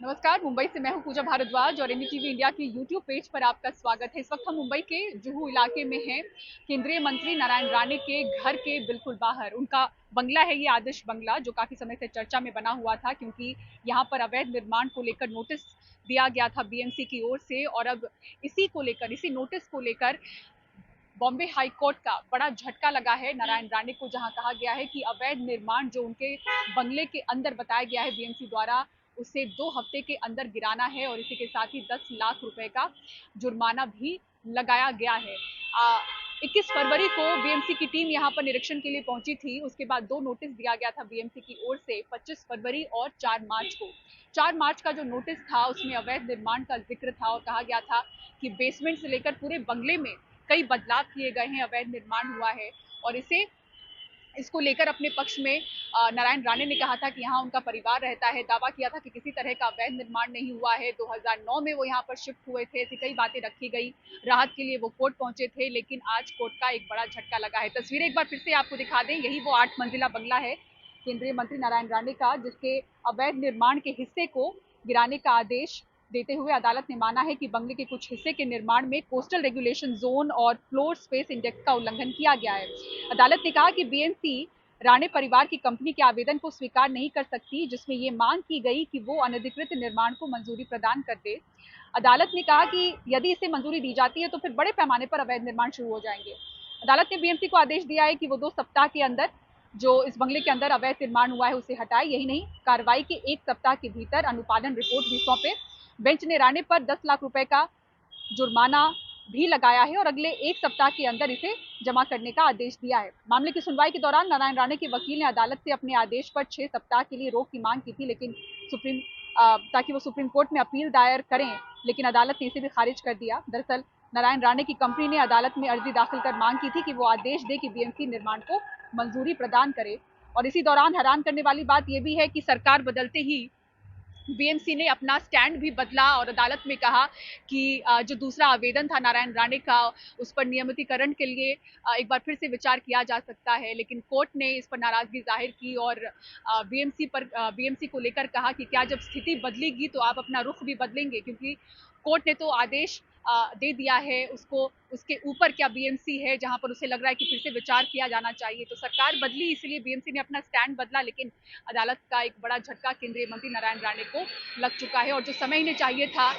नमस्कार। मुंबई से मैं हूं पूजा भारद्वाज और एनडीटीवी इंडिया के यूट्यूब पेज पर आपका स्वागत है। इस वक्त हम मुंबई के जुहू इलाके में हैं। केंद्रीय मंत्री नारायण राणे के घर के बिल्कुल बाहर उनका बंगला है, ये आदर्श बंगला, जो काफी समय से चर्चा में बना हुआ था क्योंकि यहाँ पर अवैध निर्माण को लेकर नोटिस दिया गया था बीएमसी की ओर से। और अब इसी नोटिस को लेकर बॉम्बे हाई कोर्ट का बड़ा झटका लगा है नारायण राणे को, जहां कहा गया है कि अवैध निर्माण जो उनके बंगले के अंदर बताया गया है बीएमसी द्वारा, उसे 2 हफ्ते के अंदर गिराना है और इसी के साथ ही 10 लाख रुपए का जुर्माना भी लगाया गया है। 21 फरवरी को बीएमसी की टीम यहाँ पर निरीक्षण के लिए पहुंची थी। उसके बाद 2 नोटिस दिया गया था बीएमसी की ओर से, 25 फरवरी और 4 मार्च को। 4 मार्च का जो नोटिस था उसमें अवैध निर्माण का जिक्र था और कहा गया था कि बेसमेंट से लेकर पूरे बंगले में कई बदलाव किए गए हैं, अवैध निर्माण हुआ है। और इसको लेकर अपने पक्ष में नारायण राणे ने कहा था कि यहाँ उनका परिवार रहता है, दावा किया था कि किसी तरह का अवैध निर्माण नहीं हुआ है। 2009 में वो यहाँ पर शिफ्ट हुए थे, ऐसी कई बातें रखी गई। राहत के लिए वो कोर्ट पहुंचे थे, लेकिन आज कोर्ट का एक बड़ा झटका लगा है। तस्वीरें एक बार फिर से आपको दिखा दें, यही वो 8 मंजिला बंगला है केंद्रीय मंत्री नारायण राणे का, जिसके अवैध निर्माण के हिस्से को गिराने का आदेश देते हुए अदालत ने माना है कि बंगले के कुछ हिस्से के निर्माण में कोस्टल रेगुलेशन जोन और फ्लोर स्पेस इंडेक्स का उल्लंघन किया गया है। अदालत ने कहा कि बीएमसी राणे परिवार की कंपनी के आवेदन को स्वीकार नहीं कर सकती, जिसमें ये मांग की गई कि वो अनधिकृत निर्माण को मंजूरी प्रदान कर दे। अदालत ने कहा कि यदि इसे मंजूरी दी जाती है तो फिर बड़े पैमाने पर अवैध निर्माण शुरू हो जाएंगे। अदालत ने बीएमसी को आदेश दिया है कि वो 2 सप्ताह के अंदर जो इस बंगले के अंदर अवैध निर्माण हुआ है उसे हटाए। यही नहीं, कार्रवाई के 1 सप्ताह के भीतर अनुपालन रिपोर्ट भी सौंपे। बेंच ने राणे पर 10 लाख रुपए का जुर्माना भी लगाया है और अगले 1 सप्ताह के अंदर इसे जमा करने का आदेश दिया है। मामले की सुनवाई के दौरान नारायण राणे के वकील ने अदालत से अपने आदेश पर 6 सप्ताह के लिए रोक की मांग की थी, लेकिन ताकि वो सुप्रीम कोर्ट में अपील दायर करें, लेकिन अदालत ने इसे भी खारिज कर दिया। दरअसल नारायण राणे की कंपनी ने अदालत में अर्जी दाखिल कर मांग की थी कि वो आदेश दे कि बीएमसी निर्माण को मंजूरी प्रदान करे। और इसी दौरान हैरान करने वाली बात यह भी है कि सरकार बदलते ही बीएमसी ने अपना स्टैंड भी बदला और अदालत में कहा कि जो दूसरा आवेदन था नारायण राणे का, उस पर नियमितीकरण के लिए एक बार फिर से विचार किया जा सकता है। लेकिन कोर्ट ने इस पर नाराजगी जाहिर की और बीएमसी को लेकर कहा कि क्या जब स्थिति बदलेगी तो आप अपना रुख भी बदलेंगे, क्योंकि कोर्ट ने तो आदेश दे दिया है उसको, उसके ऊपर क्या बीएमसी है जहां पर उसे लग रहा है कि फिर से विचार किया जाना चाहिए। तो सरकार बदली, इसलिए बीएमसी ने अपना स्टैंड बदला, लेकिन अदालत का एक बड़ा झटका केंद्रीय मंत्री नारायण राणे को लग चुका है और जो समय इन्हें चाहिए था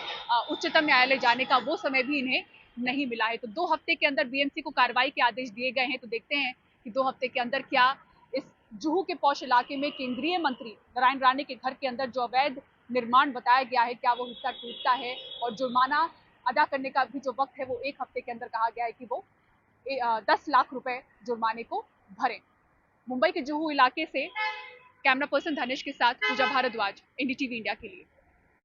उच्चतम न्यायालय जाने का, वो समय भी इन्हें नहीं मिला है। तो 2 हफ्ते के अंदर बीएमसी को कार्रवाई के आदेश दिए गए हैं। तो देखते हैं कि 2 हफ्ते के अंदर क्या इस जुहू के पौष इलाके में केंद्रीय मंत्री नारायण राणे के घर के अंदर जो अवैध निर्माण बताया गया है, क्या वो हिस्सा टूटता है और जुर्माना अदा करने का भी जो वक्त है वो 1 हफ्ते के अंदर कहा गया है कि वो 10 लाख रुपए जुर्माने को भरें। मुंबई के जुहू इलाके से कैमरा पर्सन धनेश के साथ पूजा भारद्वाज, एनडीटीवी इंडिया के लिए।